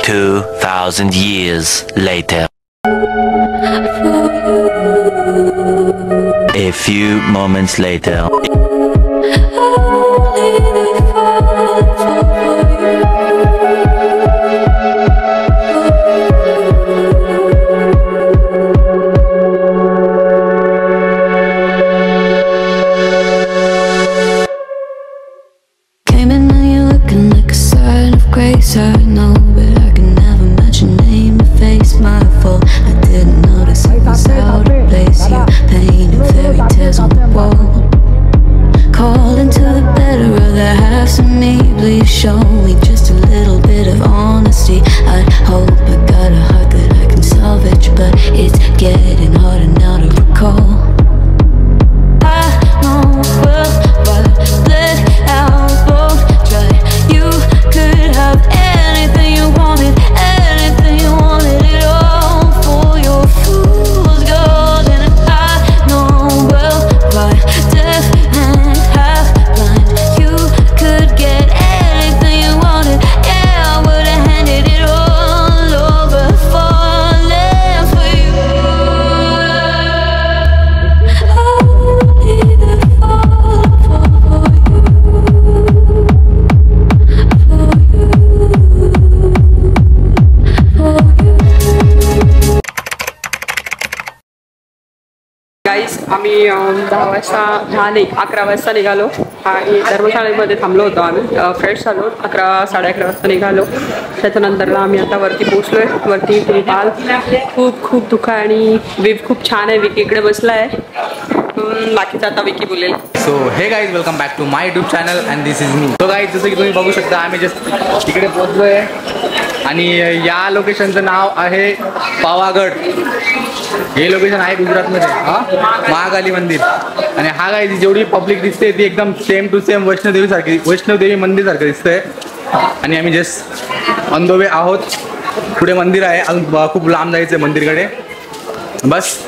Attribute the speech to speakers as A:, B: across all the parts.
A: 2,000 years later. A few moments later.
B: Came in and you're looking like a sign of grace. I know, but I can never match your name or face my fault. I didn't notice it was out of place. You painted fairy tales on the wall. Calling to the better of the halves of me. Please show me just a little bit of honesty. I hope I got a heart that I can salvage, but it's getting harder now to recall. I know well, but let out both try. You could have anything you wanted it all for your fool's gold. And I know well, why deaf and half blind. You could get anything you wanted. Yeah, I would've handed it all over, falling for you.
C: गाईस आम्ही 10 वाजता 11 वाजता निघालो आणि धर्मशाळेमध्ये थांबलो होतो आम्ही. Fresh झालो 11 साडे 11 वाजता निघालो. त्याच्यानंतरला आम्ही आता वरती पोहोचलोय. वरती तुम्ही पाहाल खूप धुका आणि व्ह्यू खूप छान आहे. विकी इकडे बसला आहे. बाकीचं आता विकी बोलेल.
D: So hey guys welcome back to my YouTube channel and this is me. So guys जसं की तुम्ही बघू शकता आम्ही जस्ट इकडे पोहोचलोय आणि या लोकेशनचं नाव आहे पावागड. हे लोकेशन आहे गुजरातमध्ये महाकाली मंदिर. आणि हा गाईज जेवढी पब्लिक दिसते ती एकदम सेम टू सेम वैष्णवदेवी मंदिर सारखं दिसतंय. आणि आम्ही जस्ट ऑन द वे आहोत. पुढे मंदिर आहे, अजून खूप लांब जायचं आहे मंदिरकडे. बस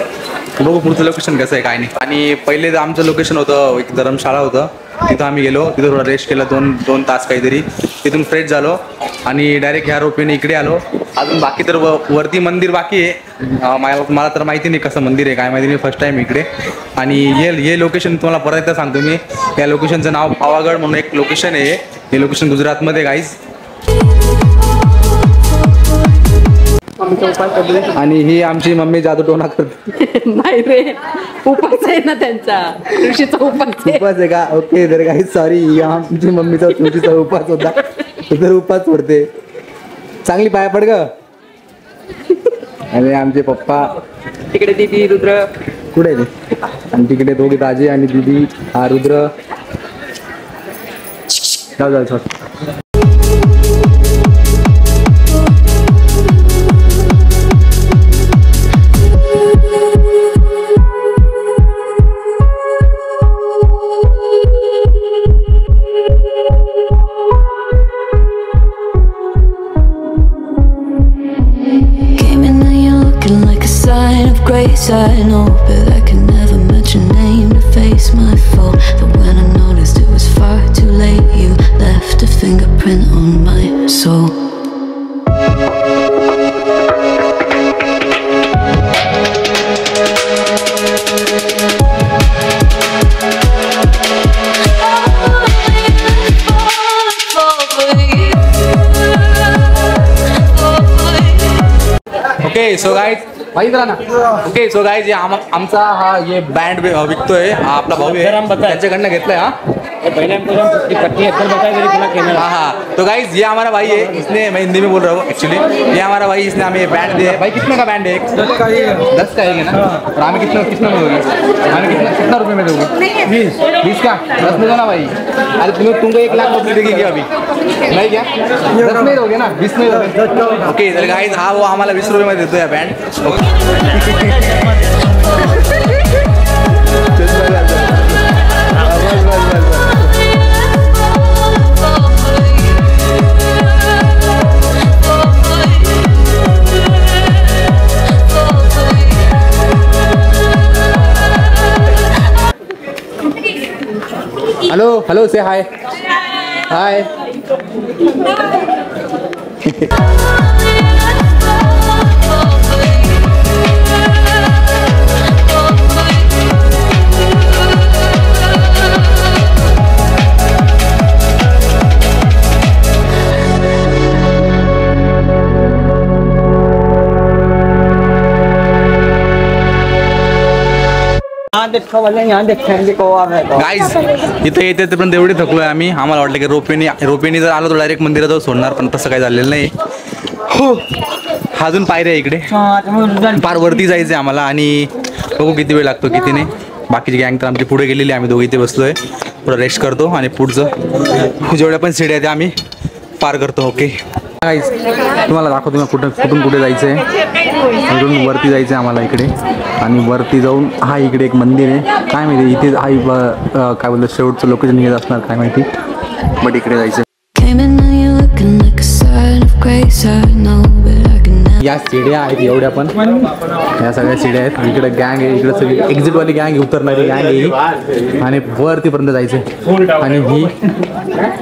D: बघू पुढचं लोकेशन कसं आहे काय नाही. आणि पहिले आमचं लोकेशन होतं एक धर्मशाळा होतं, तिथं आम्ही गेलो. तिथं थोडा रेस्ट केला 2 तास काहीतरी. तिथून फ्रेश झालो आणि डायरेक्ट ह्या रोपवेने इकडे आलो. अजून बाकी तर वरती मंदिर बाकी आहे. मला तर माहिती नाही कसं मंदिर आहे काय माहिती नाही, फर्स्ट टाइम इकडे. आणि हे लोकेशन तुम्हाला परत एकदा सांगतो मी. या लोकेशनचं नाव पावागड म्हणून एक लोकेशन आहे. हे लोकेशन गुजरातमध्ये गाईज. आणि ही आमची मम्मी जादूटोना करते.
C: नाही रे, उपास आहे ना त्यांचा, ऋषीचा उपास
D: आहे का? ओके तर काही सॉरी, आमची मम्मीचा तुळशीचा उपास होता तर उपास सोडते. चांगली पाया पड ग. आणि आमचे पप्पा
C: तिकडे, दीदी रुद्र
D: कुठे आहे? आणि तिकडे दोघी दाजी आणि दीदी हा रुद्र. जाऊ
B: I know, but I can never match your name to face my fault. But when I noticed it was far too late, you left a fingerprint on my soul.
D: Okay so guys okay so guys आमचा हा ये band विकतोय. हा आपला भाऊ आहे, त्यांच्याकडनं घेतलाय. हाँ तो गाइज ये हमारा भाई है, इसने मैं हिंदी में बोल रहा हूँ एक्चुअली. ये हमारा भाई, इसने हमें बैंड दिया है. भाई कितने का बैंड है? 10 का है ना. और हमें कितना में दोगे? हमें कितना रुपये में दोगे? 20 का. 10 में दो ना भाई. अरे तुमको 1 लाख रुपये देगी क्या अभी? नहीं क्या 10 में दोगे ना? 20 में दोगे. ओके तर गाइज हा वो आम्हाला 20 रुपये मध्ये देतो या बँड. हॅलो हॅलो से हाय हाय. गाईज इथं येते पण एवढे थकलोय आम्ही. आम्हाला वाटलं की रोपेनी जर आलो तर डायरेक्ट मंदिरात सोडणार, पण तसं काही झालेलं नाही. हो अजून पायऱ्या इकडे फार वरती जायचं आहे आम्हाला आणि बघू किती वेळ लागतो किती नाही. बाकीची गँग तर आमची पुढे गेलेली, आम्ही दोघे इथे बसलोय. थोडं रेस्ट करतो आणि पुढचं जेवढ्या पण सीड्या आहेत त्या आम्ही पार करतो. ओके गाईज तुम्हाला दाखवतो मी कुठून कुठे जायचं आहे. इकडून वरती जायचं आहे आम्हाला इकडे आणि वरती जाऊन हा इकडे एक मंदिर आहे. काय माहिती इथे हा काय बोलतो शेवटचं लोकेशन येत असणार काय माहिती, बट इकडे जायचं. या सीड्या आहेत एवढ्या पण, या सगळ्या सीड्या आहेत. इकडे गँग आहे, इकडे सगळी एक्झिटवाली गँग आहे, उतरणारी गँग आहे ही आणि वरतीपर्यंत जायचं. आणि ही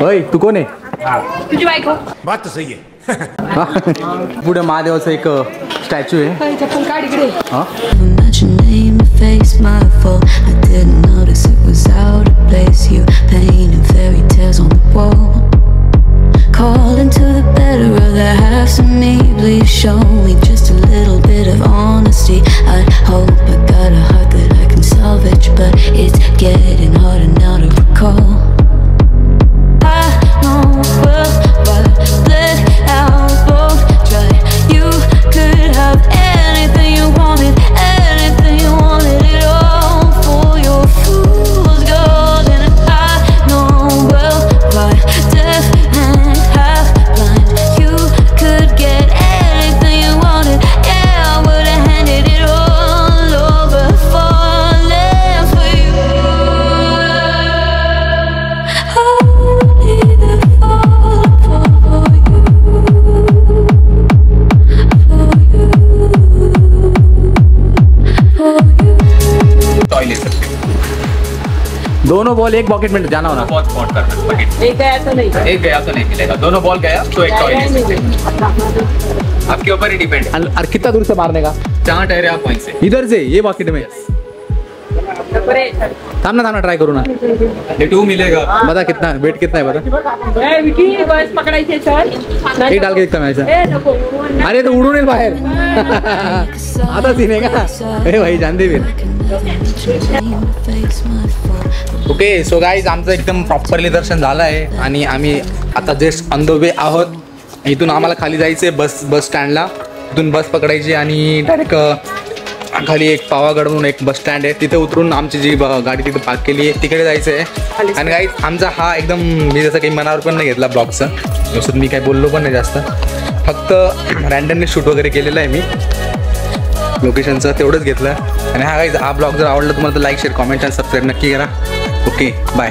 D: होय तू कोण आहे?
C: तुझी बायको.
E: बात तो सही है.
D: पुढे महादेवाचं एक स्टॅच्यू आहे.
B: Calling to the better of the halves of me. Please show me just a little bit of honesty. I hope I got a heart that I can salvage, but it's getting harder now to recall. I know well, but let out both dry. You could have anything you wanted, anything you wanted it all for your fool's gold. And I know well why deaf and half blind. You could get anything you wanted. Yeah, I would have handed it all over, falling for you.
D: दोनों ball एक pocket में जाना होना.
F: बहुत spot करना bucket.
C: एक गया तो नहीं,
F: एक गया तो नहीं मिलेगा. दोनों बॉल गया तो एक टॉयलेट. आपके ऊपर ही डिपेंड है.
D: और कितना दूर से मारने का?
F: जहाँ ठहरे आप वहीं से.
D: इधर से ये पॉकेट में. थामना ट्राई करू ना.
F: ये 2 मिलेगा.
D: बता कितना वेट कितना है बता.
C: ए विकी बस पकडायचे चल.
D: हे डाल के दिखता मैं ऐसा.
C: ए नको.
D: अरे तो उडून येईल बाहेर. आता सीन आहे का? ए भाई जान दे फिर. ओके सो गाईज आमचं एकदम प्रॉपरली दर्शन झालं आहे आणि आम्ही आता जस्ट ऑन द वे आहोत. इथून आम्हाला खाली जायचं आहे बस स्टँडला. इथून बस पकडायची आणि डायरेक्ट खाली एक पावागड म्हणून एक बस स्टँड आहे, तिथे उतरून आमची जी गाडी तिथे पार्क केली आहे तिकडे जायचं आहे. आणि गाईज आमचा हा एकदम मी जसं काही मनावर पण नाही घेतला ब्लॉगचं, जसं मी काही बोललो पण नाही जास्त, फक्त रँडमली शूट वगैरे केलेलं आहे मी लोकेशनचं तेवढंच घेतलं. आणि हा गाईज हा ब्लॉग जर आवडला तुम्हाला तर लाईक शेअर कॉमेंट आणि सबस्क्राईब नक्की करा. Okay bye.